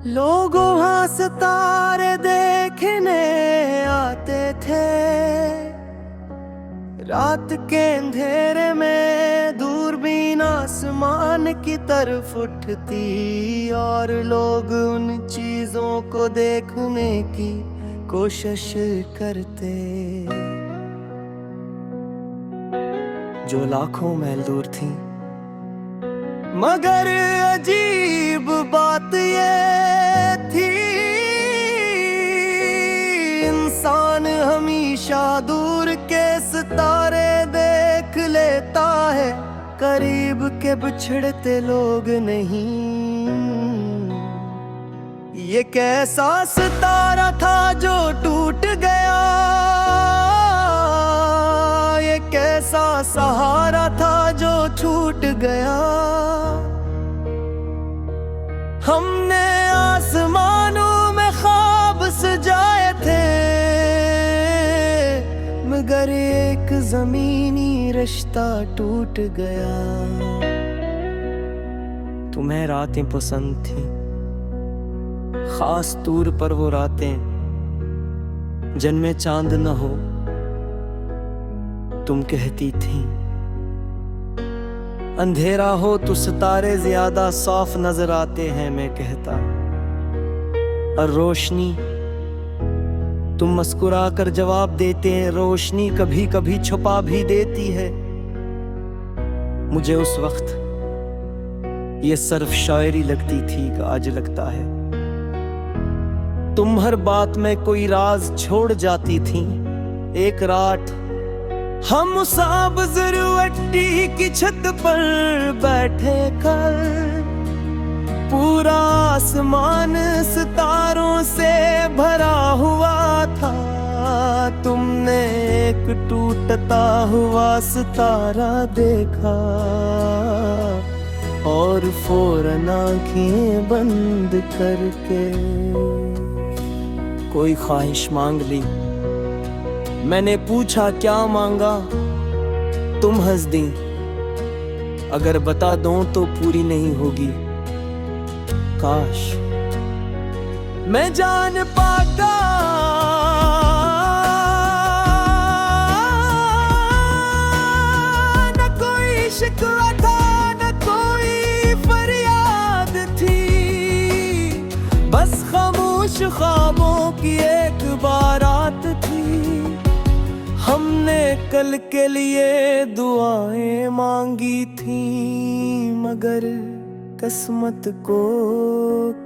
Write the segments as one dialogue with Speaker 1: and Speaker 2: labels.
Speaker 1: लोग वहाँ सितारे देखने आते थे। रात के अंधेरे में दूरबीन आसमान की तरफ उठती और लोग उन चीजों को देखने की कोशिश करते जो लाखों मील दूर थी। मगर अजीब बात ये थी, इंसान हमेशा दूर के सितारे देख लेता है, करीब के बिछड़ते लोग नहीं। ये कैसा सितारा था जो टूट गया, ये कैसा सहारा था जो छूट गया। हमने आसमानों में ख्वाब सजाए थे, मगर एक जमीनी रिश्ता टूट गया। तुम्हें रातें पसंद थी, खास तौर पर वो रातें जिनमें चांद न हो। तुम कहती थी अंधेरा हो तो सितारे ज्यादा साफ नजर आते हैं। मैं कहता और रोशनी, तुम मुस्कुरा कर जवाब देते हैं रोशनी कभी कभी छुपा भी देती है। मुझे उस वक्त ये सिर्फ शायरी लगती थी कि आज लगता है तुम हर बात में कोई राज छोड़ जाती थी। एक रात हम साब जरूरती की छत पर बैठे कर, पूरा आसमान सितारों से भरा हुआ था। तुमने एक टूटता हुआ सितारा देखा और फौरन आंखें बंद करके कोई ख्वाहिश मांग ली। मैंने पूछा क्या मांगा, तुम हंस दी। अगर बता दूं तो पूरी नहीं होगी। काश मैं जान पाता न कोई शिकवा था न कोई फरियाद थी, बस खामोश ख्वाबों की एक बारात थी। हमने कल के लिए दुआएं मांगी थी, मगर किस्मत को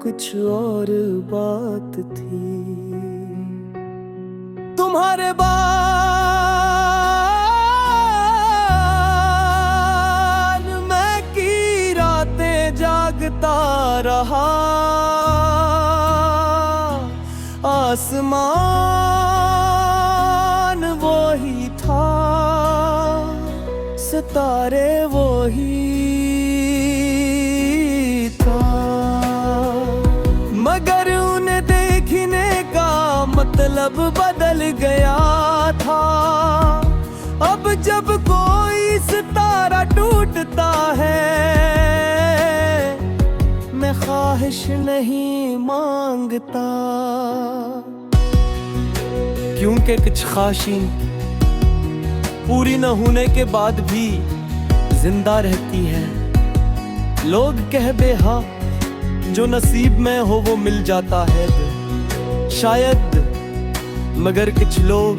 Speaker 1: कुछ और बात थी। तुम्हारे बाद मैं की रातें जागता रहा, आसमान वो ही था, सितारे वो ही था। मगर उन्हें देखने का मतलब बदल गया था। अब जब कोई सितारा टूटता है, मैं ख्वाहिश नहीं मांगता, क्योंकि कुछ ख्वाहिशें पूरी न होने के बाद भी जिंदा रहती है। लोग कह बेहा जो नसीब में हो वो मिल जाता है शायद, मगर कुछ लोग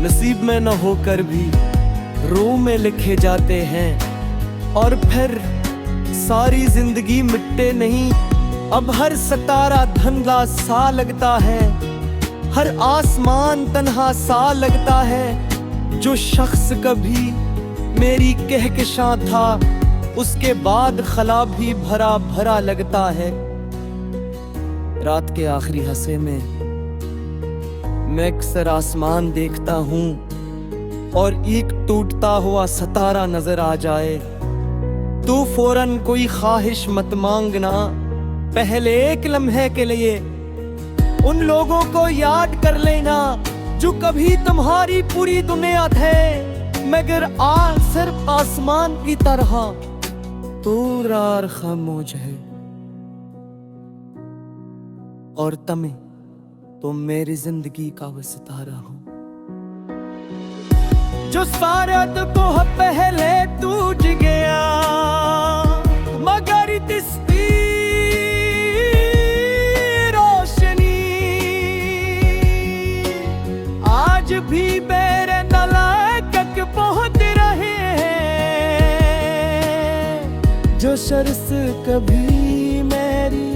Speaker 1: नसीब में न होकर भी रूह में लिखे जाते हैं और फिर सारी जिंदगी मिटते नहीं। अब हर सितारा धुंधला सा लगता है, हर आसमान तन्हा सा लगता है। जो शख्स कभी मेरी कहकशां था, उसके बाद खला भी भरा भरा लगता है। रात के आखिरी हंसे में मैं अक्सर आसमान देखता हूँ और एक टूटता हुआ सितारा नजर आ जाए तो फौरन कोई ख्वाहिश मत मांगना। पहले एक लम्हे के लिए उन लोगों को याद कर लेना जो कभी तुम्हारी पूरी दुनिया थे, मगर आज सिर्फ आसमान की तरह पूरा और खामोश है। और तमे तो मेरी जिंदगी का वो सितारा हो जो सारत को पहले टूट गया, मगर तिसकी रोशनी आज भी मेरे नलायक पहुंच रहे हैं। जो शर्स कभी मेरी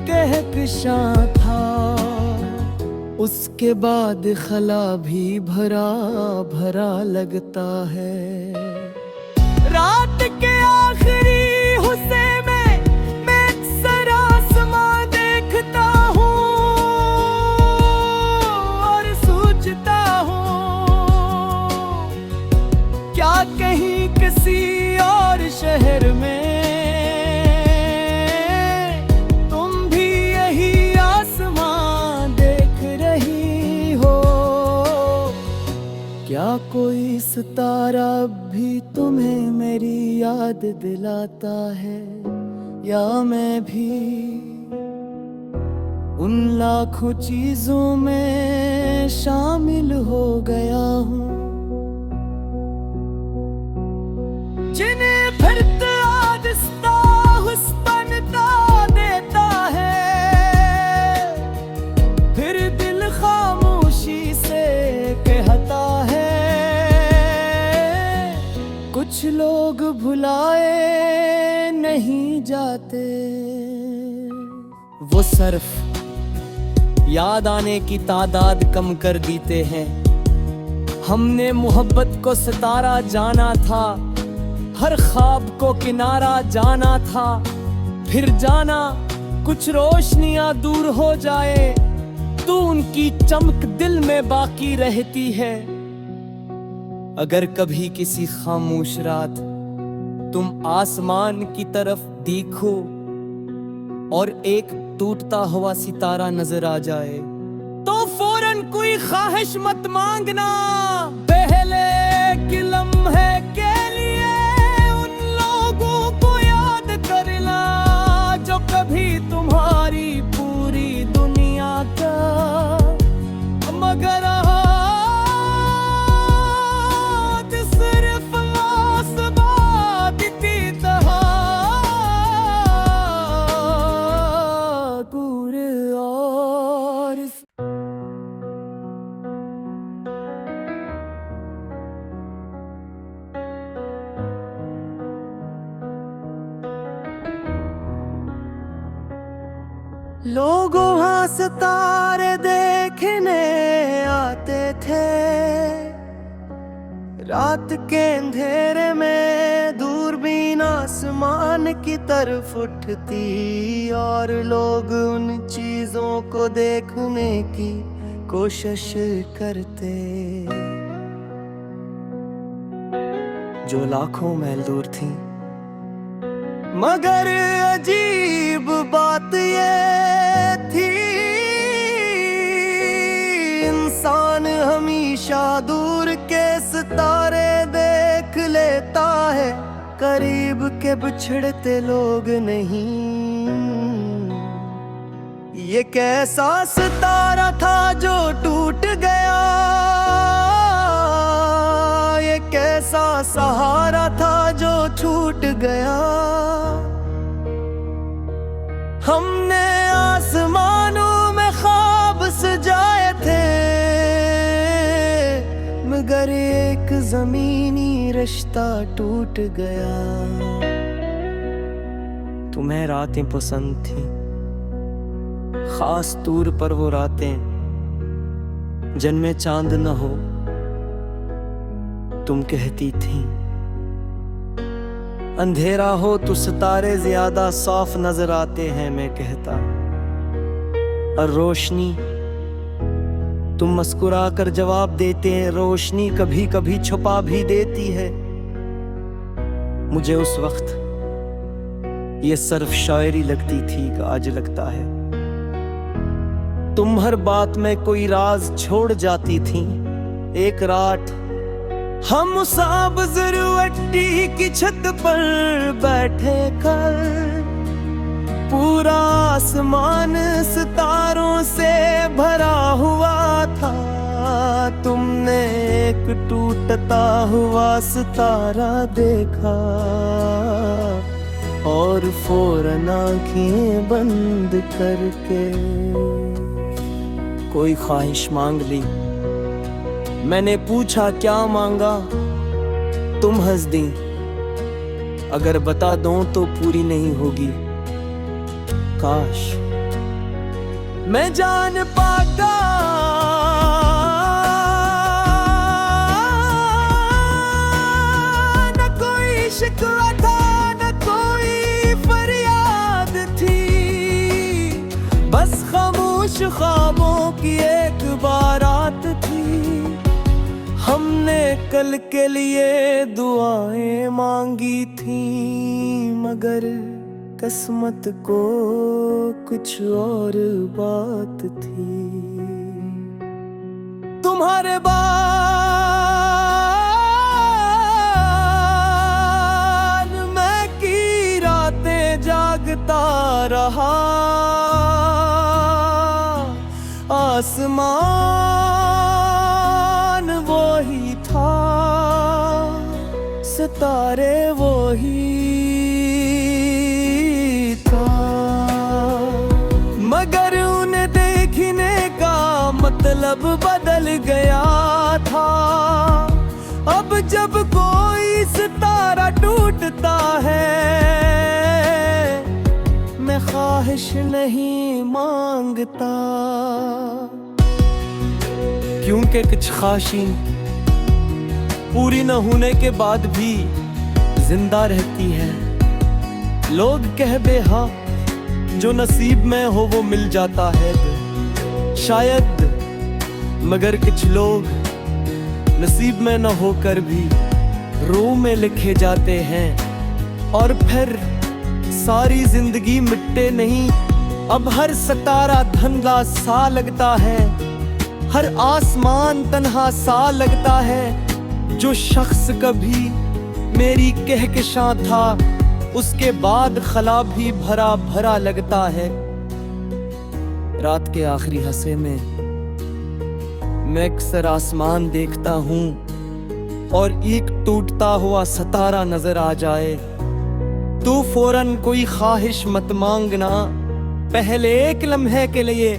Speaker 1: कहकशां था, उसके बाद खला भी भरा भरा लगता है। रात के आखिरी हिस्से में मैं अक्सर आसमां देखता हूँ और सोचता हूँ क्या कहीं किसी और शहर में क्या कोई सितारा भी तुम्हें मेरी याद दिलाता है, या मैं भी उन लाखों चीजों में शामिल हो गया हूँ जिन्हें फिर आहिस्ता हुस्नता देता है, फिर दिल खामोशी से कहता है। कुछ लोग भुलाए नहीं जाते, वो सिर्फ याद आने की तादाद कम कर देते हैं। हमने मोहब्बत को सितारा जाना था, हर ख्वाब को किनारा जाना था, फिर जाना कुछ रोशनियां दूर हो जाए तो उनकी चमक दिल में बाकी रहती है। अगर कभी किसी खामोश रात तुम आसमान की तरफ देखो और एक टूटता हुआ सितारा नजर आ जाए तो फौरन कोई ख्वाहिश मत मांगना, पहले के लम्हे के लिए उन लोगों को याद करना जो कभी तुम्हारी पूरी दुनिया का मगर लोग वहाँ सितारे देखने आते थे, रात के अंधेरे में दूरबीन आसमान की तरफ उठती और लोग उन चीजों को देखने की कोशिश करते जो लाखों मील दूर थी। मगर अजीब बात ये थी, इंसान हमेशा दूर के सितारे देख लेता है, करीब के बिछड़ते लोग नहीं। ये कैसा सितारा था जो टूट गया, ये कैसा सहारा था जो छूट गया। हमने आसमानों में ख्वाब सजाए थे, मगर एक जमीनी रिश्ता टूट गया। तुम्हें रातें पसंद थी, खास तौर पर वो रातें जिनमें चांद न हो। तुम कहती थी अंधेरा हो तो सितारे ज्यादा साफ नजर आते हैं, मैं कहता और रोशनी। तुम मुस्कुरा कर जवाब देते हैं, रोशनी कभी कभी छुपा भी देती है। मुझे उस वक्त ये सिर्फ शायरी लगती थी कि आज लगता है तुम हर बात में कोई राज छोड़ जाती थी। एक रात हम साब जरूरती की छत पर बैठे कर पूरा आसमान सितारों से भरा हुआ था। तुमने एक टूटता हुआ सितारा देखा और फौरन आँखें बंद करके कोई ख्वाहिश मांग ली। मैंने पूछा क्या मांगा, तुम हंस दी। अगर बता दूं तो पूरी नहीं होगी। काश मैं जान पाता न कोई शिकवा था न कोई फरियाद थी, बस खामोश ख्वाबों की एक बारात थी। हमने कल के लिए दुआएं मांगी थी, मगर किस्मत को कुछ और बात थी। तुम्हारे बाद मैं की रातें जागता रहा। आसमान वो ही था, सितारे वो ही था, मगर उन्हें देखने का मतलब बदल गया था। अब जब कोई सितारा टूटता है, मैं ख्वाहिश नहीं मांगता, क्योंकि कुछ ख्वाहिशें पूरी न होने के बाद भी जिंदा रहती है। लोग कह बेहा जो नसीब में हो वो मिल जाता है शायद, मगर कुछ लोग नसीब में न होकर भी रूह में लिखे जाते हैं और फिर सारी जिंदगी मिटते नहीं। अब हर सितारा धुंधला सा लगता है, हर आसमान तन्हा सा लगता है। जो शख्स कभी मेरी कहकशां था, उसके बाद खला भी भरा भरा लगता है। रात के आखिरी हंसे में मैं अक्सर आसमान देखता हूँ और एक टूटता हुआ सितारा नजर आ जाए तो फौरन कोई ख्वाहिश मत मांगना। पहले एक लम्हे के लिए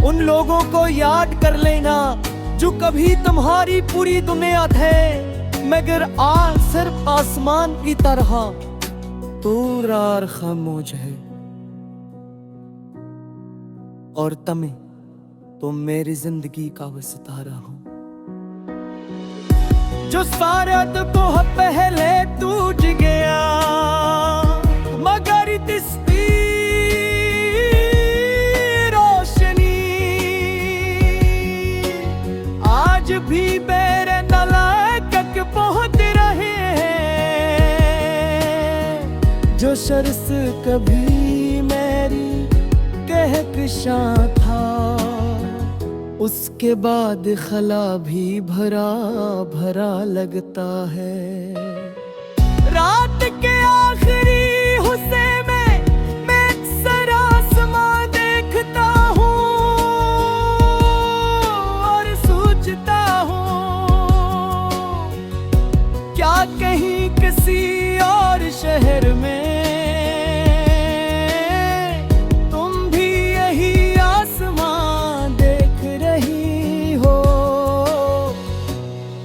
Speaker 1: उन लोगों को याद कर लेना जो कभी तुम्हारी पूरी दुनिया थे, मगर आज सिर्फ आसमान की तरह पूरा और खामोश है। और तुम मेरी जिंदगी का वो सितारा हो जो सारा को पहले टूट गया, मगर इसकी रोशनी आज भी मेरे नलायक पहुंच रहे हैं। जो शर्स कभी मेरी कहकशां था, उसके बाद खला भी भरा भरा लगता है। रात के आखिरी हिस्से में मैं अक्सर आसमां देखता हूँ और सोचता हूँ क्या कहीं किसी और शहर में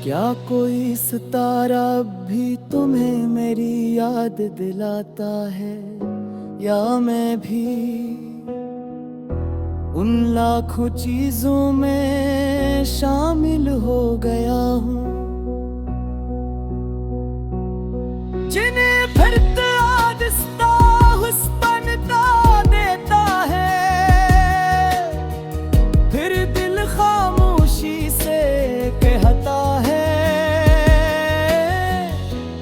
Speaker 1: क्या कोई सितारा भी तुम्हें मेरी याद दिलाता है, या मैं भी उन लाखों चीजों में शामिल हो गया हूँ जिन्हें फिर आदिस्ता हुस्नता देता है, फिर दिल खामोशी से कहता है।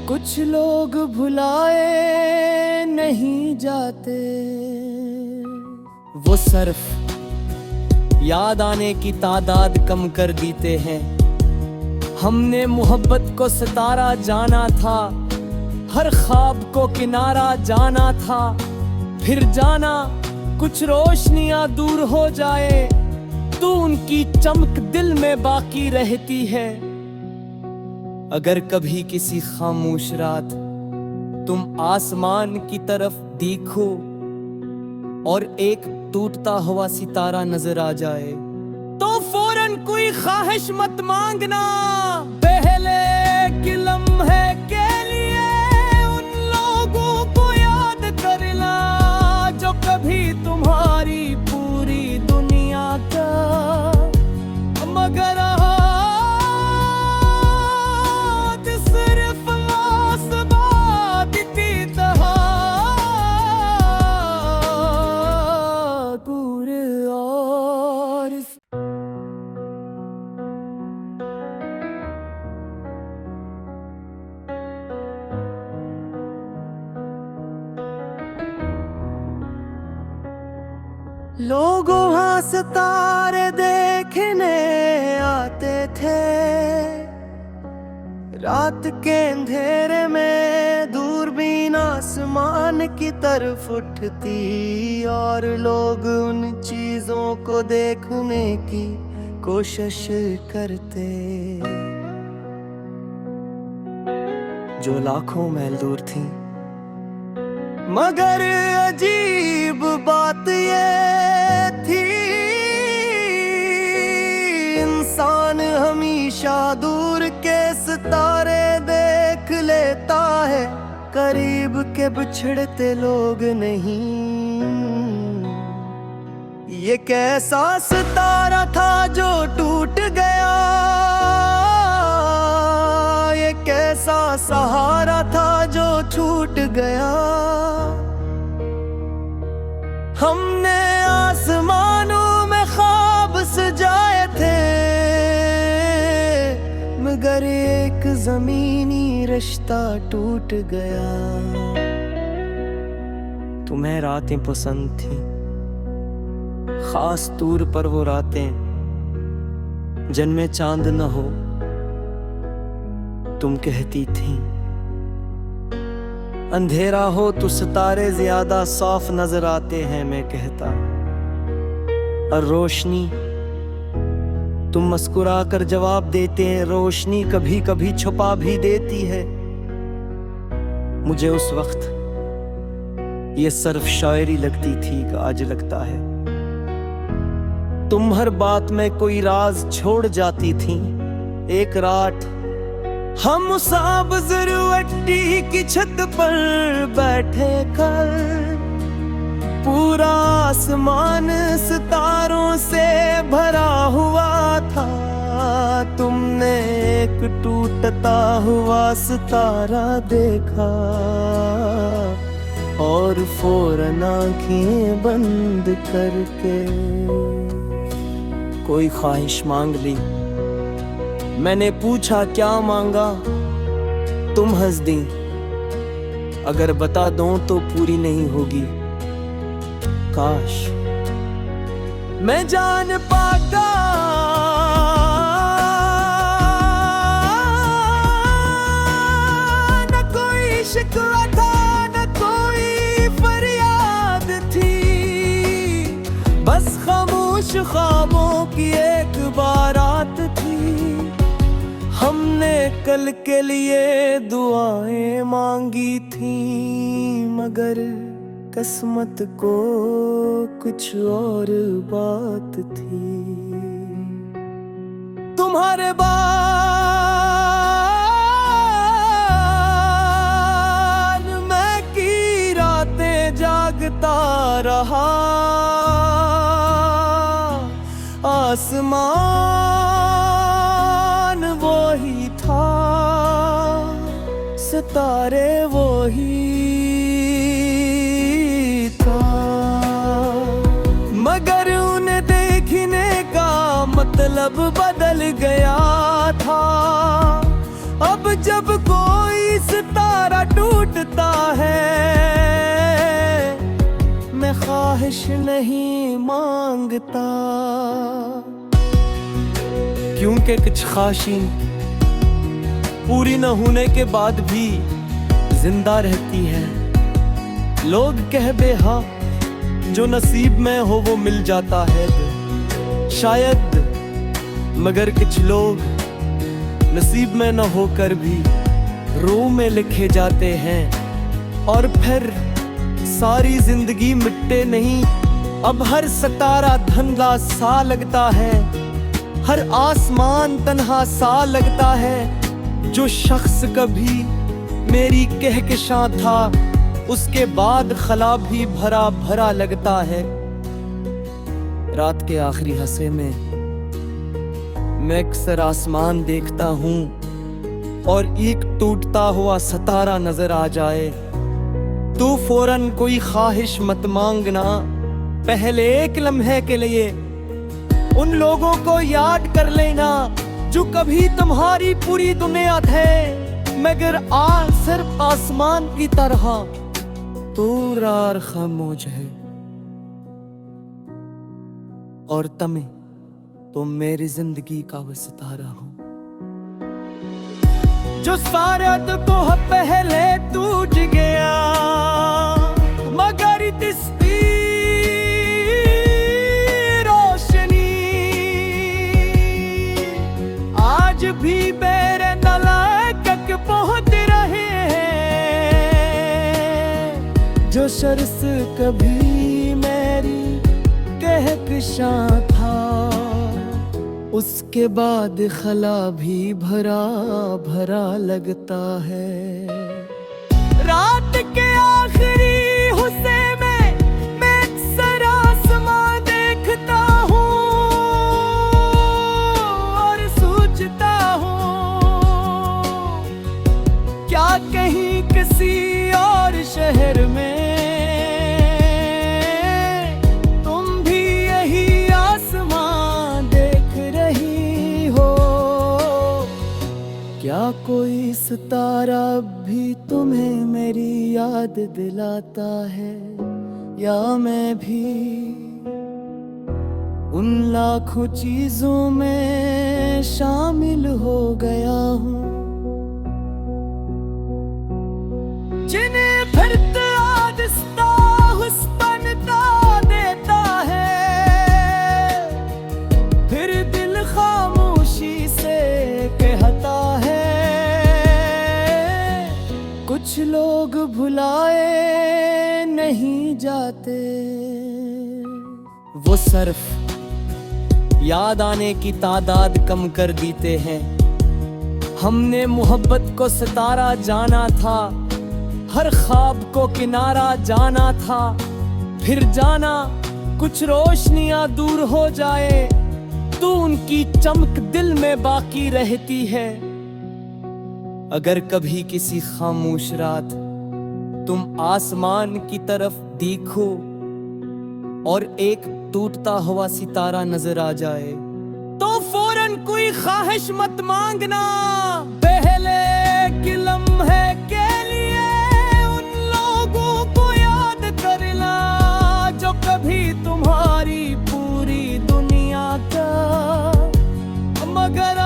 Speaker 1: कुछ लोग भुलाए नहीं जाते, वो सिर्फ याद आने की तादाद कम कर देते हैं। हमने मोहब्बत को सितारा जाना था, हर ख्वाब को किनारा जाना था, फिर जाना कुछ रोशनियां दूर हो जाए तो उनकी चमक दिल में बाकी रहती है। अगर कभी किसी खामोश रात तुम आसमान की तरफ देखो और एक टूटता हुआ सितारा नजर आ जाए तो फौरन कोई ख्वाहिश मत मांगना, पहले के लम्हे के लिए उन लोगों को याद करना जो कभी तुम्हारी पूरी दुनिया का मगर लोग वहाँ सितारे देखने आते थे, रात के अंधेरे में दूरबीन आसमान की तरफ उठती और लोग उन चीजों को देखने की कोशिश करते जो लाखों मील दूर थी। मगर अजीब बात ये थी, इंसान हमेशा दूर के सितारे देख लेता है, करीब के बिछड़ते लोग नहीं। ये कैसा सितारा था जो टूट गया, ये कैसा सहारा था जो छूट गया। हमने आसमानों में ख्वाब सजाए थे, मगर एक जमीनी रिश्ता टूट गया। तुम्हें रातें पसंद थी, खास तौर पर वो रातें जिनमें चांद न हो। तुम कहती थी अंधेरा हो तो सितारे ज्यादा साफ नजर आते हैं, मैं कहता और रोशनी। तुम मुस्कुरा कर जवाब देते हैं रोशनी कभी कभी छुपा भी देती है। मुझे उस वक्त ये सिर्फ शायरी लगती थी कि आज लगता है तुम हर बात में कोई राज छोड़ जाती थी। एक रात हम साब जरूरती की छत पर बैठे कर, पूरा आसमान सितारों से भरा हुआ था। तुमने एक टूटता हुआ सितारा देखा और फौरन आंखें बंद करके कोई ख्वाहिश मांग ली। मैंने पूछा क्या मांगा, तुम हंस दी। अगर बता दूं तो पूरी नहीं होगी, काश मैं जान पाता। न कोई शिकवा था न कोई फरियाद थी, बस खामोश ख्वाबों की एक बारात थी। हमने कल के लिए दुआएं मांगी थी, मगर किस्मत को कुछ और बात थी। तुम्हारे बाद मैं की रातें जागता रहा, आसमान वो ही था, सितारे वो ही था। मगर उन्हें देखने का मतलब बदल गया था। अब जब कोई सितारा टूटता है, मैं ख्वाहिश नहीं मांगता, क्योंकि कुछ ख्वाहिशें पूरी न होने के बाद भी जिंदा रहती है। लोग कह बेहा जो नसीब में हो वो मिल जाता है शायद, मगर कुछ लोग नसीब में न होकर भी रूह में लिखे जाते हैं और फिर सारी जिंदगी मिटते नहीं। अब हर सितारा धुंधला सा लगता है, हर आसमान तन्हा सा लगता है। जो शख्स कभी मेरी कहकशां था उसके बाद खला भी भरा भरा लगता है। रात के आखिरी हंसे में मैं अक्सर आसमान देखता हूँ और एक टूटता हुआ सितारा नजर आ जाए तो फौरन कोई ख्वाहिश मत मांगना, पहले एक लम्हे के लिए उन लोगों को याद कर लेना जो कभी तुम्हारी पूरी दुनिया थे, मगर आज सिर्फ आसमान की तरह पूरा और खामोश है। और तुम मेरी जिंदगी का वो सितारा हो जो सारद को पहले टूट गया, मगर इसकी रोशनी आज भी मेरे नलायक पहुंच रहे हैं। जो शर्स कभी मेरी कहकशां था उसके बाद खला भी भरा भरा लगता है। रात के आखिरी हुस्से में मैं अक्सर आसमां देखता हूँ और सोचता हूँ क्या कहीं किसी और शहर में क्या कोई सितारा भी तुम्हें मेरी याद दिलाता है, या मैं भी उन लाखों चीजों में शामिल हो गया हूँ जिन्हें फिरता आदिस्ता हुस्नता देता है, फिर दिल खामोशी से कहता है। कुछ लोग भुलाए नहीं जाते, वो सिर्फ याद आने की तादाद कम कर देते हैं। हमने मोहब्बत को सितारा जाना था, हर ख्वाब को किनारा जाना था, फिर जाना कुछ रोशनियां दूर हो जाए तो उनकी चमक दिल में बाकी रहती है। अगर कभी किसी खामोश रात तुम आसमान की तरफ देखो और एक टूटता हुआ सितारा नजर आ जाए तो फौरन कोई ख्वाहिश मत मांगना, पहले के लम्हे के लिए उन लोगों को याद करना जो कभी तुम्हारी पूरी दुनिया का मगर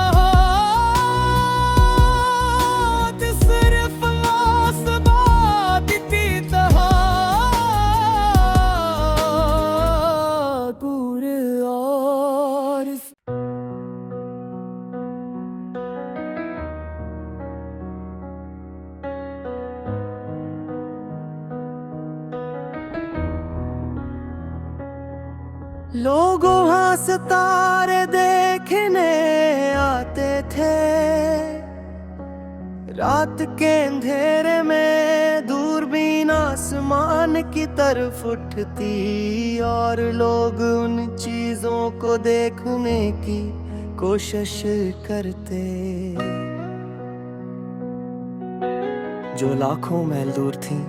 Speaker 1: लोग वहाँ सितारे देखने आते थे, रात के अंधेरे में दूरबीन आसमान की तरफ उठती और लोग उन चीजों को देखने की कोशिश करते जो लाखों मील दूर थी।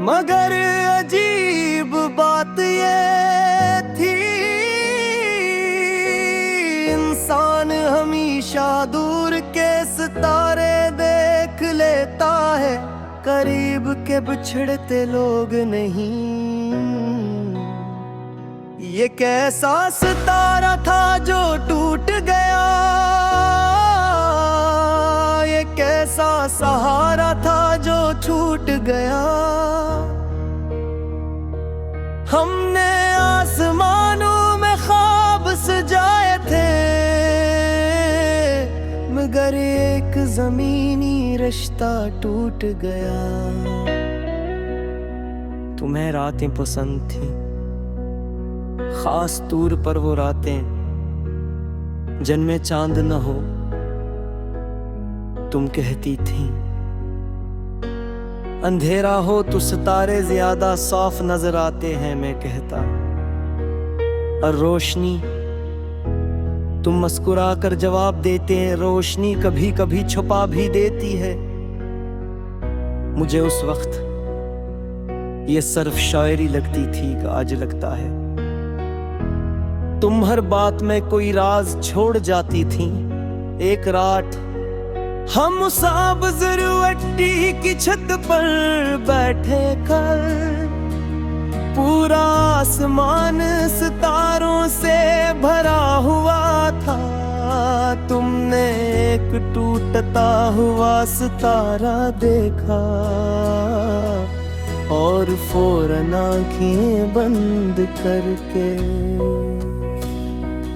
Speaker 1: मगर अजीब बात ये थी, इंसान हमेशा दूर के सितारे देख लेता है, करीब के बिछड़ते लोग नहीं। ये कैसा सितारा था जो टूट गया, ये कैसा सहारा था जो छूट गया। जमीनी रिश्ता टूट गया। तुम्हें रातें पसंद थी, खास तौर पर वो रातें जिनमें चांद न हो। तुम कहती थी अंधेरा हो तो सितारे ज्यादा साफ नजर आते हैं। मैं कहता और रोशनी, तुम मुस्कुरा कर जवाब देते हैं रोशनी कभी कभी छुपा भी देती है। मुझे उस वक्त ये सिर्फ शायरी लगती थी कि आज लगता है तुम हर बात में कोई राज छोड़ जाती थी। एक रात हम साब जरूरती की छत पर बैठे कर, पूरा आसमान सितारों से भरा हुआ था। तुमने एक टूटता हुआ सितारा देखा और फौरन आँखें बंद करके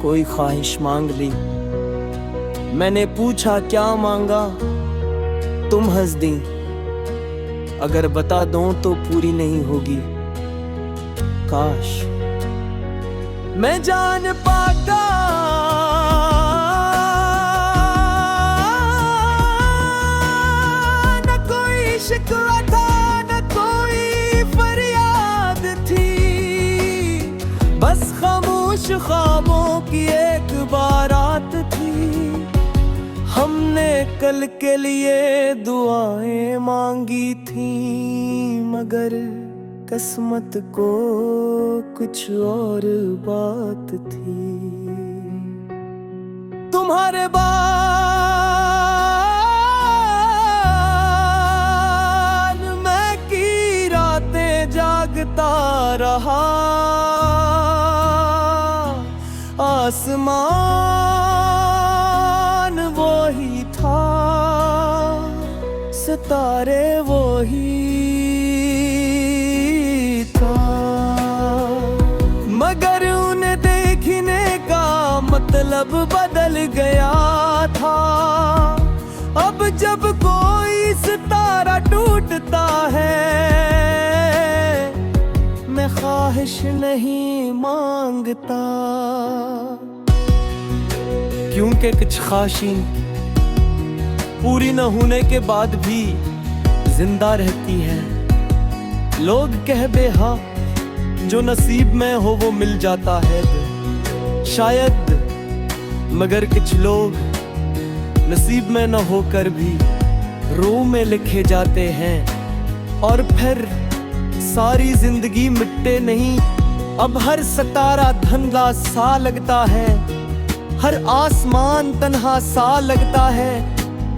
Speaker 1: कोई ख्वाहिश मांग ली। मैंने पूछा क्या मांगा, तुम हंस दी। अगर बता दूं तो पूरी नहीं होगी। काश मैं जान पाता न कोई शिकवा था न कोई फरियाद थी, बस खामोश ख्वाबों की एक बारात थी। हमने कल के लिए दुआएं मांगी थी, मगर किस्मत को कुछ और बात थी। तुम्हारे बाद मैं की रातें जागता रहा। आसमान वो ही था, सितारे वो ही था, मगर उन्हें देखने का मतलब बदल गया था। अब जब कोई सितारा टूटता है, मैं ख्वाहिश नहीं मांगता, क्योंकि कुछ ख्वाहिशें पूरी न होने के बाद भी जिंदा रहती हैं। लोग कह बेहा जो नसीब में हो वो मिल जाता है शायद, मगर कुछ लोग नसीब में न होकर भी रूह में लिखे जाते हैं और फिर सारी जिंदगी मिटते नहीं। अब हर सितारा धुंधला सा लगता है, हर आसमान तन्हा सा लगता है।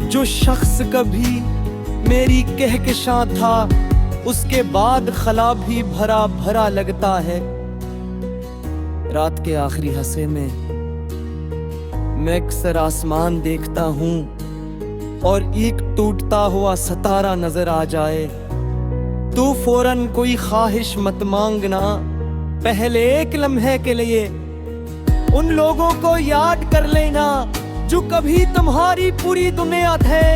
Speaker 1: जो शख्स कभी मेरी कहकशां था, उसके बाद खला भी भरा भरा लगता है। रात के आखिरी हिस्से में मैं अक्सर आसमान देखता हूँ और एक टूटता हुआ सितारा नजर आ जाए तो फौरन कोई ख्वाहिश मत मांगना। पहले एक लम्हे के लिए उन लोगों को याद कर लेना जो कभी तुम्हारी पूरी दुनिया थे,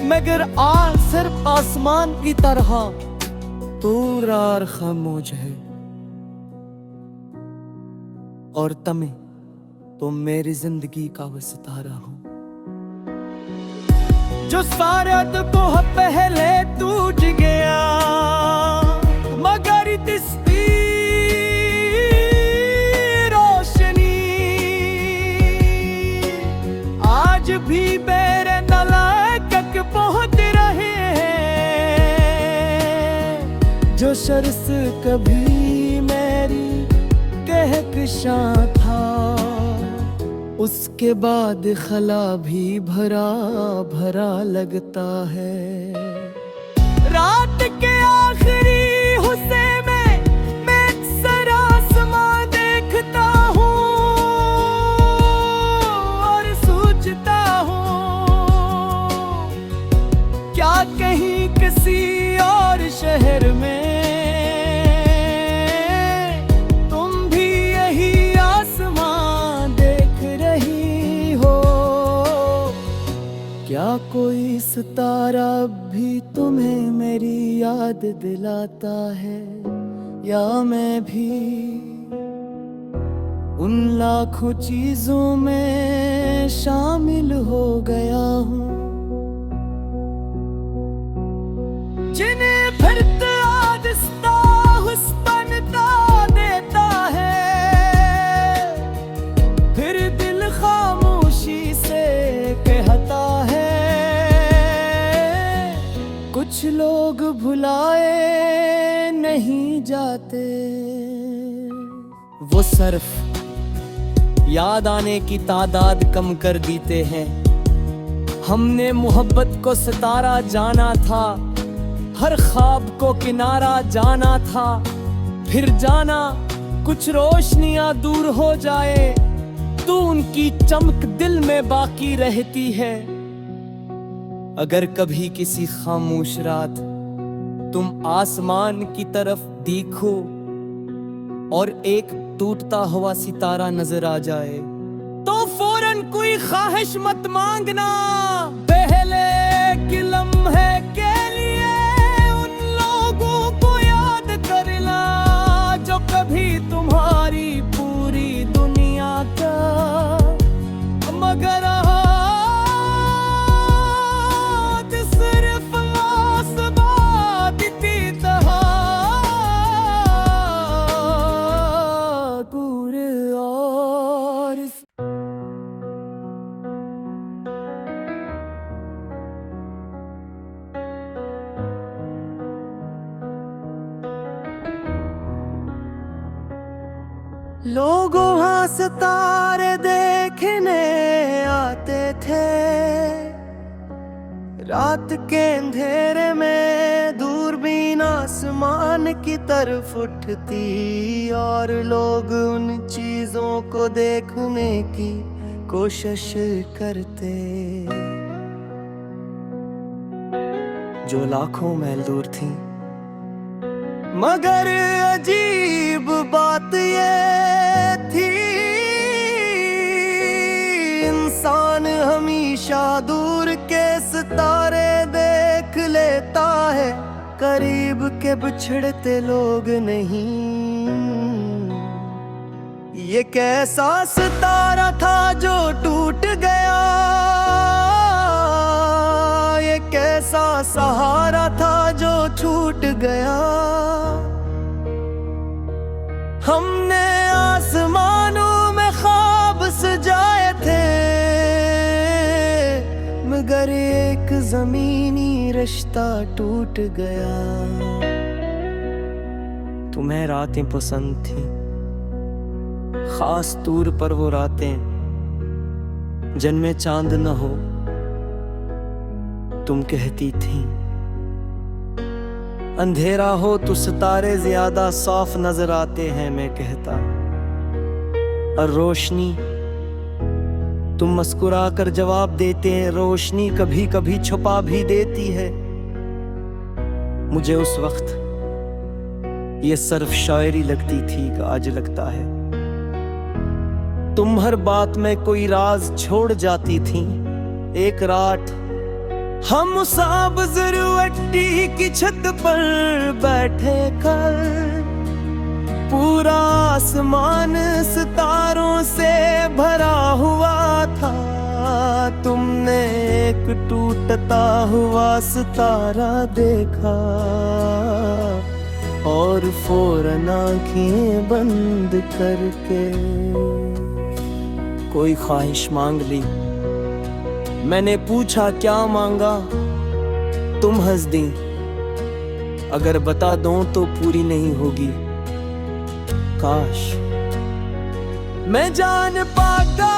Speaker 1: मगर आज सिर्फ आसमान की तरह पूरा और खामोश है। और तुम मेरी जिंदगी का वो सितारा हो जो सारा को पहले टूट गया, मगर इसकी रोशनी आज भी मेरे नलायक पहुंच रहे हैं। जो शर्स कभी मेरी कहकशां था, उसके बाद खला भी भरा भरा लगता है। रात के आखिरी हिस्से में मैं अक्सर आसमां देखता हूँ और सोचता हूँ क्या कहीं किसी और शहर में कोई सितारा अब भी तुम्हें मेरी याद दिलाता है, या मैं भी उन लाखों चीजों में शामिल हो गया हूँ जिन्हें फिरते आहिस्ता हुस्नता देता है, फिर दिल खामोशी से कहता है। कुछ लोग भुलाए नहीं जाते, वो सिर्फ याद आने की तादाद कम कर देते हैं। हमने मोहब्बत को सितारा जाना था, हर ख्वाब को किनारा जाना था, फिर जाना कुछ रोशनियां दूर हो जाए तो उनकी चमक दिल में बाकी रहती है। अगर कभी किसी खामोश रात तुम आसमान की तरफ देखो और एक टूटता हुआ सितारा नजर आ जाए, तो फौरन कोई ख्वाहिश मत मांगना, पहले के लम्हे के लिए उन लोगों को याद करना जो कभी तुम्हारी पूरी दुनिया का मगर लोग वहाँ सितारे देखने आते थे, रात के अंधेरे में दूरबीन आसमान की तरफ उठती और लोग उन चीजों को देखने की कोशिश करते जो लाखों मील दूर थी। मगर अजीब बात ये थी, इंसान हमेशा दूर के सितारे देख लेता है, करीब के बिछड़ते लोग नहीं। ये कैसा सितारा था जो टूट गया, ये कैसा सहारा था जो छूट गया। हमने आसमानों में ख्वाब सजाए थे, मगर एक जमीनी रिश्ता टूट गया। तुम्हें रातें पसंद थी, खास तौर पर वो रातें जिनमें चांद न हो। तुम कहती थी अंधेरा हो तो सितारे ज्यादा साफ नजर आते हैं, मैं कहता और रोशनी। तुम मुस्कुरा कर जवाब देते हैं, रोशनी कभी कभी छुपा भी देती है। मुझे उस वक्त ये सिर्फ शायरी लगती थी कि आज लगता है तुम हर बात में कोई राज छोड़ जाती थी। एक रात हम साब जरूरती की छत पर बैठे कर, पूरा आसमान सितारों से भरा हुआ था। तुमने एक टूटता हुआ सितारा देखा और फौरन आंखें बंद करके कोई ख्वाहिश मांग ली। मैंने पूछा क्या मांगा, तुम हंस दी। अगर बता दूं तो पूरी नहीं होगी, काश मैं जान पाता।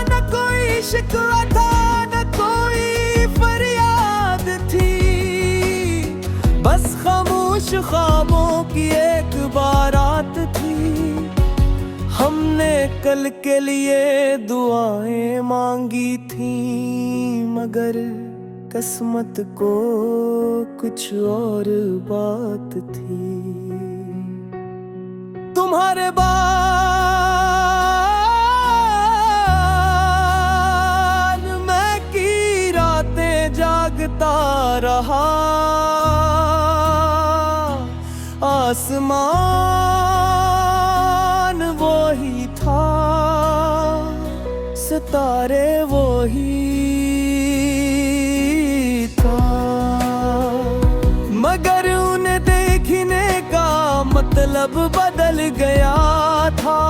Speaker 1: न कोई शिकवा था न कोई फरियाद थी, बस खामोश ख्वाबों की एक बारात थी। हमने कल के लिए दुआएं मांगी थी, मगर किस्मत को कुछ और बात थी। तुम्हारे बाद आसमान वो ही था, सितारे वो ही था, मगर उन्हें देखने का मतलब बदल गया था।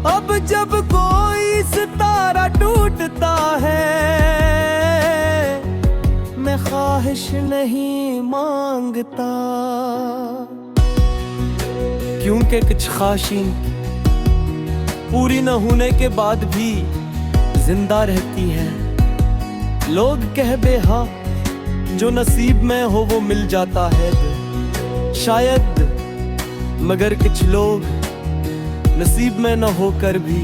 Speaker 1: अब जब कोई सितारा टूटता है, मैं ख्वाहिश नहीं मांगता, क्योंकि कुछ ख्वाहिशें पूरी न होने के बाद भी जिंदा रहती हैं। लोग कह बेहा जो नसीब में हो वो मिल जाता है शायद, मगर कुछ लोग नसीब में न होकर भी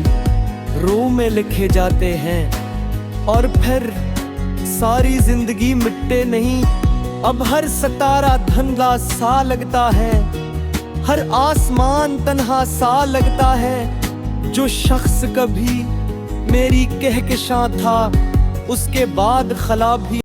Speaker 1: रूह में लिखे जाते हैं, और फिर सारी जिंदगी मिटते नहीं। अब हर सितारा धुंधला सा लगता है, हर आसमान तन्हा सा लगता है। जो शख्स कभी मेरी कहकशां था, उसके बाद खला भी